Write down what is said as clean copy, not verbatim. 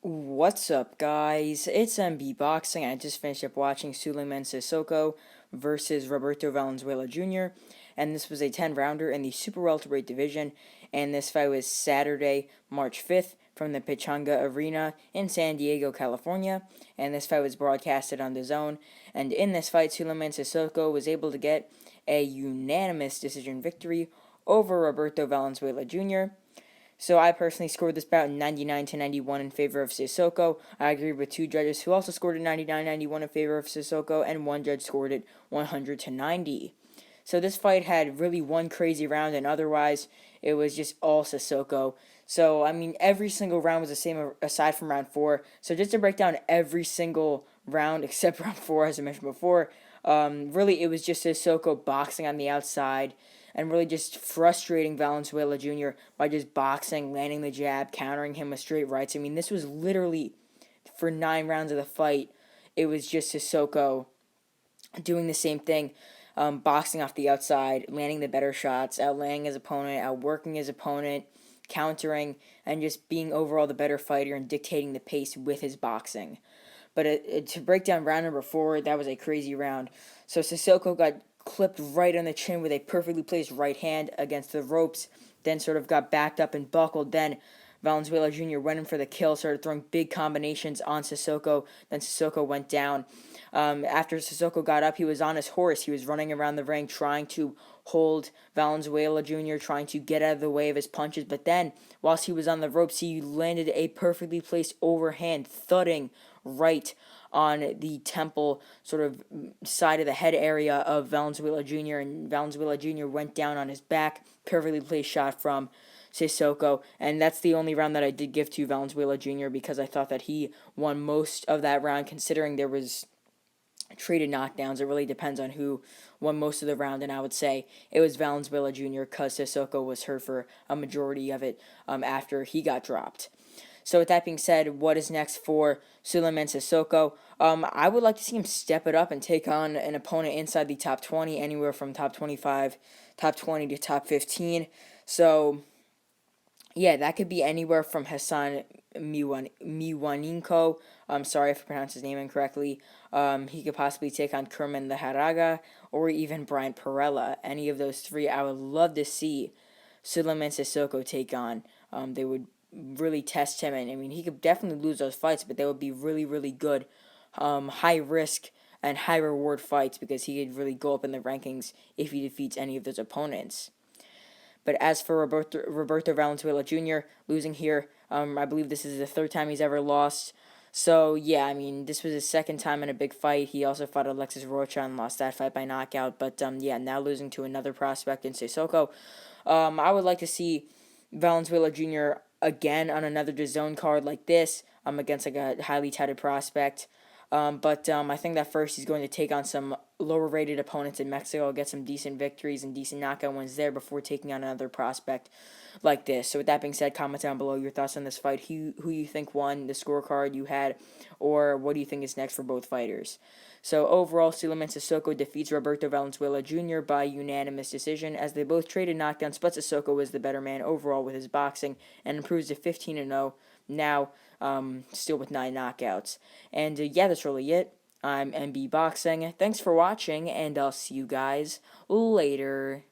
What's up, guys? It's MB Boxing. I just finished up watching Souleymane Cissokho versus Roberto Valenzuela Jr., and this was a 10-rounder in the super-welterweight division, and this fight was Saturday, March 5th, from the Pechanga Arena in San Diego, California, and this fight was broadcasted on DAZN, and in this fight, Souleymane Cissokho was able to get a unanimous decision victory over Roberto Valenzuela Jr., So I personally scored this bout 99-91 in favor of Cissokho. I agreed with two judges who also scored it 99-91 in favor of Cissokho, and one judge scored it 100-90. So this fight had really one crazy round, and otherwise it was just all Cissokho. So, I mean, every single round was the same aside from round 4. So just to break down every single round except round 4, as I mentioned before, really it was just Cissokho boxing on the outside and really just frustrating Valenzuela Jr. by just boxing, landing the jab, countering him with straight rights. I mean, this was literally, for 9 rounds of the fight, it was just Cissokho doing the same thing, boxing off the outside, landing the better shots, outlaying his opponent, outworking his opponent, countering, and just being overall the better fighter and dictating the pace with his boxing. But to break down round number 4, that was a crazy round. So Cissokho got clipped right on the chin with a perfectly placed right hand against the ropes, then sort of got backed up and buckled. Then Valenzuela Jr. went in for the kill, started throwing big combinations on Cissokho. Then Cissokho went down. After Cissokho got up, he was on his horse. He was running around the ring trying to hold Valenzuela Jr., trying to get out of the way of his punches. But then, whilst he was on the ropes, he landed a perfectly placed overhand, thudding right on the temple sort of side of the head area of Valenzuela Jr., and Valenzuela Jr. went down on his back, perfectly placed shot from Cissokho, and that's the only round that I did give to Valenzuela Jr. because I thought that he won most of that round, considering there was traded knockdowns. It really depends on who won most of the round, and I would say it was Valenzuela Jr. because Cissokho was hurt for a majority of it after he got dropped. So with that being said, what is next for Souleymane Cissokho? I would like to see him step it up and take on an opponent inside the top 20, anywhere from top 25, top 20 to top 15. So, yeah, that could be anywhere from Hassan Miwaninko. I'm sorry if I pronounced his name incorrectly. He could possibly take on Kerman Leharaga or even Brian Perella. Any of those three, I would love to see Souleymane Cissokho take on. They would really test him, and I mean, he could definitely lose those fights, but they would be really, really good, high risk and high reward fights, because he could really go up in the rankings if he defeats any of those opponents. But as for Roberto Valenzuela Jr. losing here, I believe this is the 3rd time he's ever lost. So, yeah, I mean, this was his 2nd time in a big fight. He also fought Alexis Rocha and lost that fight by knockout. But, yeah, now losing to another prospect in Cissokho. I would like to see Valenzuela Jr. again on another DAZN card like this, against like a highly touted prospect. But I think that first he's going to take on some lower-rated opponents in Mexico, get some decent victories and decent knockout wins there before taking on another prospect like this. So with that being said, comment down below your thoughts on this fight, who you think won, the scorecard you had, or what do you think is next for both fighters. So overall, Souleymane Cissokho defeats Roberto Valenzuela Jr. by unanimous decision, as they both traded knockdowns, but Cissokho was the better man overall with his boxing and improves to 15-0 now, still with 9 knockouts. And yeah, that's really it. I'm MB Boxing. Thanks for watching, and I'll see you guys later.